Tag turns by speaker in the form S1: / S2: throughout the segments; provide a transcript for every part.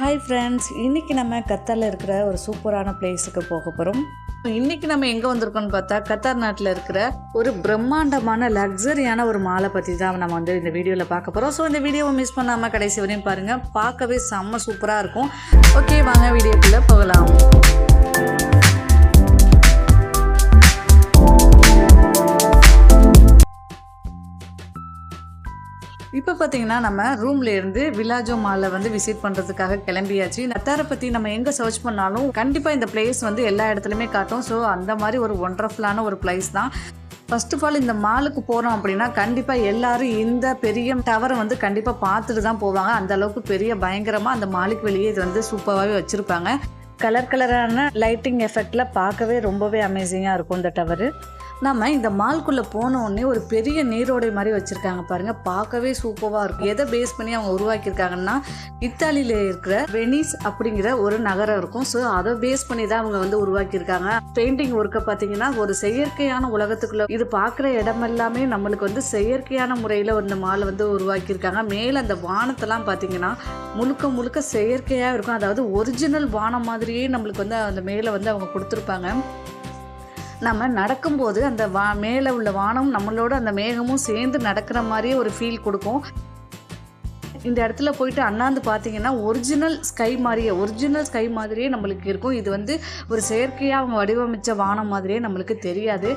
S1: Hi friends, இன்றைக்கி நம்ம கத்தாரில் இருக்கிற ஒரு சூப்பரான பிளேஸுக்கு போக போகிறோம். இன்றைக்கி நம்ம எங்கே வந்திருக்கோம்னு பார்த்தா கத்தார் நாட்டில் இருக்கிற ஒரு பிரம்மாண்டமான லக்ஸரியான ஒரு மாலை பற்றி தான் நம்ம வந்து இந்த வீடியோவில் பார்க்க போகிறோம். ஸோ இந்த வீடியோவை மிஸ் பண்ணாமல் கடைசி வரையும் பாருங்கள், பார்க்கவே செம்ம சூப்பராக இருக்கும். ஓகே, வாங்க வீடியோக்குள்ளே போகலாம். இப்போ பார்த்தீங்கன்னா நம்ம ரூம்லேருந்து விலாஜோ மாலில் வந்து விசிட் பண்ணுறதுக்காக கிளம்பியாச்சு. கத்தாரை பற்றி நம்ம எங்கே சர்ச் பண்ணாலும் கண்டிப்பாக இந்த பிளேஸ் வந்து எல்லா இடத்துலையுமே காட்டும். ஸோ அந்த மாதிரி ஒரு ஒண்டர்ஃபுல்லான ஒரு பிளேஸ் தான். ஃபர்ஸ்ட் ஆஃப் ஆல் இந்த மாலுக்கு போகிறோம் அப்படின்னா கண்டிப்பாக எல்லாரும் இந்த பெரிய டவரை வந்து கண்டிப்பாக பார்த்துட்டு தான் போவாங்க. அந்த அளவுக்கு பெரிய பயங்கரமாக அந்த மாலுக்கு வெளியே இது வந்து சூப்பராகவே வச்சுருப்பாங்க. கலரான லைட்டிங் எஃபெக்டில் பார்க்கவே ரொம்பவே அமேசிங்காக இருக்கும் இந்த டவரு. நம்ம இந்த மால்குள்ளே போனோடனே ஒரு பெரிய நீரோடை மாதிரி வச்சுருக்காங்க பாருங்கள், பார்க்கவே சூப்பராக இருக்கும். எதை பேஸ் பண்ணி அவங்க உருவாக்கியிருக்காங்கன்னா இத்தாலியில் இருக்கிற வெனிஸ் அப்படிங்கிற ஒரு நகரம் இருக்கும். ஸோ அதை பேஸ் பண்ணி தான் அவங்க வந்து உருவாக்கியிருக்காங்க. பெயிண்டிங் ஒர்க்கை பார்த்தீங்கன்னா ஒரு செயற்கையான உலகத்துக்குள்ளே இது பார்க்குற இடமெல்லாமே நம்மளுக்கு வந்து செயற்கையான முறையில் இந்த மாலை வந்து உருவாக்கியிருக்காங்க. மேலே அந்த வானத்தெல்லாம் பார்த்தீங்கன்னா முழுக்க செயற்கையாக இருக்கும். அதாவது ஒரிஜினல் வானம் மாதிரியே நம்மளுக்கு வந்து அந்த மேலே வந்து அவங்க கொடுத்துருப்பாங்க. நம்ம நடக்கும்போது அந்த மேலே உள்ள வானம் நம்மளோட அந்த மேகமும் சேர்ந்து நடக்கிற மாதிரியே ஒரு ஃபீல் கொடுக்கும். இந்த இடத்துல போயிட்டு அண்ணாந்து பார்த்தீங்கன்னா ஒரிஜினல் ஸ்கை மாதிரியே நம்மளுக்கு இருக்கும். இது வந்து ஒரு செயற்கையாக அவங்க வடிவமைச்ச வானம் மாதிரியே நம்மளுக்கு தெரியாது.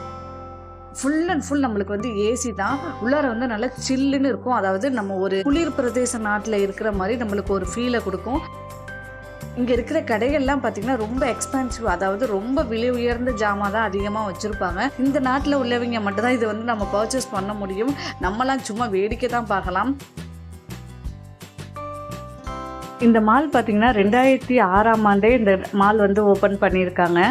S1: ஃபுல் அண்ட் ஃபுல் நம்மளுக்கு வந்து ஏசி தான். உள்ளார வந்து நல்லா சில்லுன்னு இருக்கும். அதாவது நம்ம ஒரு குளிர் பிரதேச நாட்டில் இருக்கிற மாதிரி நம்மளுக்கு ஒரு ஃபீலை கொடுக்கும். இங்கே இருக்கிற கடைகள்லாம் பார்த்திங்கன்னா ரொம்ப எக்ஸ்பென்சிவ், அதாவது ரொம்ப விலை உயர்ந்த ஜாமான் தான் அதிகமாக வச்சுருப்பாங்க. இந்த நாட்டில் உள்ளவங்க மட்டும்தான் இது வந்து நம்ம பர்ச்சேஸ் பண்ண முடியும். நம்மலாம் சும்மா வேடிக்கை தான் பார்க்கலாம். இந்த மால் பார்த்திங்கன்னா 2006ஆம் ஆண்டே இந்த மால் வந்து ஓப்பன் பண்ணியிருக்காங்க.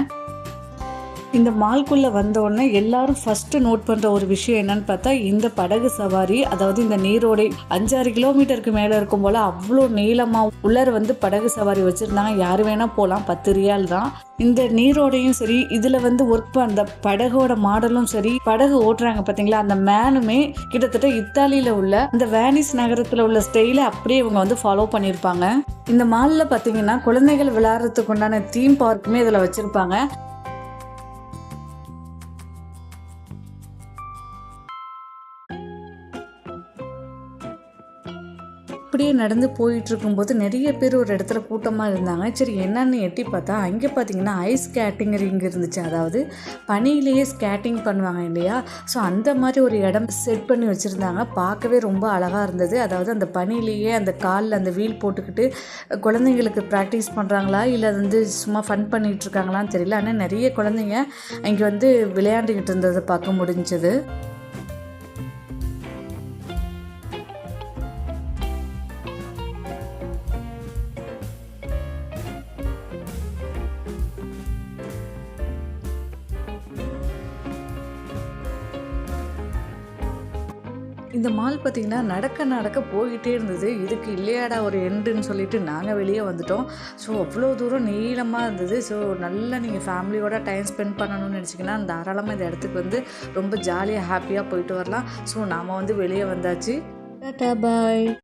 S1: இந்த மால்குள்ளே வந்தோடனே எல்லாரும் ஃபஸ்ட்டு நோட் பண்ணுற ஒரு விஷயம் என்னன்னு பார்த்தா இந்த படகு சவாரி. அதாவது இந்த நீரோடை 5-6 கிலோமீட்டருக்கு மேலே இருக்கும் போல் அவ்வளோ நீளமாக உள்ளார வந்து படகு சவாரி வச்சுருந்தாங்க. யார் வேணால் போகலாம், 10 ரியால் தான். இந்த நீரோடையும் சரி, இதில் வந்து ஒர்க் அந்த படகோட மாடலும் சரி, படகு ஓட்டுறாங்க பார்த்தீங்களா, அந்த மேனுமே கிட்டத்தட்ட இத்தாலியில் உள்ள இந்த வேனிஸ் நகரத்தில் உள்ள ஸ்டைலை அப்படியே இவங்க வந்து ஃபாலோ பண்ணியிருப்பாங்க. இந்த மாலில் பார்த்தீங்கன்னா குழந்தைகள் விளையாடுறதுக்கு உண்டான தீம் பார்க்குமே இதில் வச்சுருப்பாங்க. அப்படியே நடந்து போயிட்டு இருக்கும்போது நிறைய பேர் ஒரு இடத்துல கூட்டமாக இருந்தாங்க. சரி என்னன்னு எட்டி பார்த்தா அங்கே பார்த்தீங்கன்னா ஐஸ் ஸ்கேட்டிங் ரிங் இருந்துச்சு. அதாவது பனியிலேயே ஸ்கேட்டிங் பண்ணுவாங்க இல்லையா, ஸோ அந்த மாதிரி ஒரு இடம் செட் பண்ணி வச்சுருந்தாங்க. பார்க்கவே ரொம்ப அழகாக இருந்தது. அதாவது அந்த பனியிலேயே அந்த காலில் அந்த வீல் போட்டுக்கிட்டு குழந்தைங்களுக்கு ப்ராக்டிஸ் பண்ணுறாங்களா இல்லை வந்து சும்மா ஃபன் பண்ணிகிட்டு இருக்காங்களான்னு தெரியல. ஆனால் நிறைய குழந்தைங்க இங்கே வந்து விளையாண்டுக்கிட்டு இருந்ததை பார்க்க முடிஞ்சது. இந்த மால் பார்த்திங்கன்னா நடக்க போய்கிட்டே இருந்தது. இதுக்கு இல்லையாடா ஒரு எண்டுன்னு சொல்லிட்டு நாங்கள் வெளியே வந்துட்டோம். ஸோ அவ்வளோ தூரம் நீளமாக இருந்தது. ஸோ நல்லா நீங்கள் ஃபேமிலியோட டைம் ஸ்பெண்ட் பண்ணணும்னு நினச்சிங்கன்னா தாராளமாக இந்த இடத்துக்கு வந்து ரொம்ப ஜாலியாக ஹாப்பியாக போயிட்டு வரலாம். ஸோ நாம் வந்து வெளியே வந்தாச்சு. டாடா பாய்.